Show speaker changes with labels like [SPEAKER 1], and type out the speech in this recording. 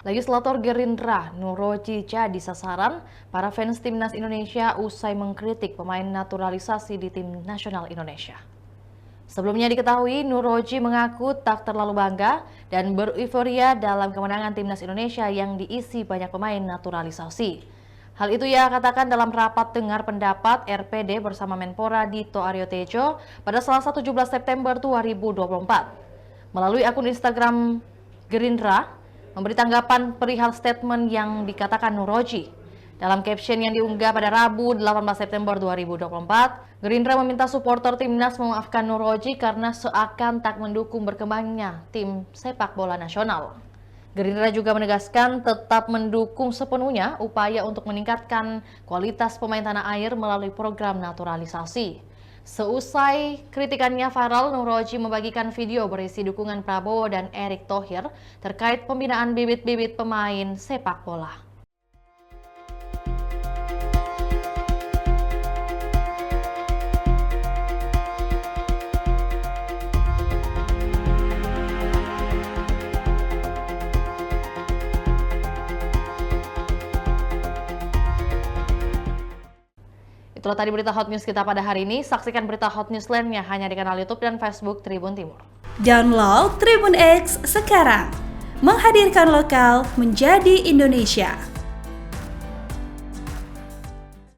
[SPEAKER 1] Legislator Gerindra Nuroji jadi sasaran para fans timnas Indonesia usai mengkritik pemain naturalisasi di tim nasional Indonesia. Sebelumnya diketahui, Nuroji mengaku tak terlalu bangga dan beruforia dalam kemenangan timnas Indonesia yang diisi banyak pemain naturalisasi. Hal itu ia katakan dalam rapat dengar pendapat RPD bersama Menpora Dito Aryo Tejo pada Selasa 17 September 2024. Melalui akun Instagram Gerindra, memberi tanggapan perihal statement yang dikatakan Nuroji. Dalam caption yang diunggah pada Rabu 18 September 2024, Gerindra meminta supporter timnas memaafkan Nuroji karena seakan tak mendukung berkembangnya tim sepak bola nasional. Gerindra juga menegaskan tetap mendukung sepenuhnya upaya untuk meningkatkan kualitas pemain tanah air melalui program naturalisasi. Seusai kritikannya viral, Nuroji membagikan video berisi dukungan Prabowo dan Erick Thohir terkait pembinaan bibit-bibit pemain sepak bola. Itulah tadi berita hot news kita pada hari ini. Saksikan berita hot news lainnya hanya di kanal YouTube dan Facebook Tribun Timur.
[SPEAKER 2] Download Tribun X sekarang, menghadirkan lokal menjadi Indonesia.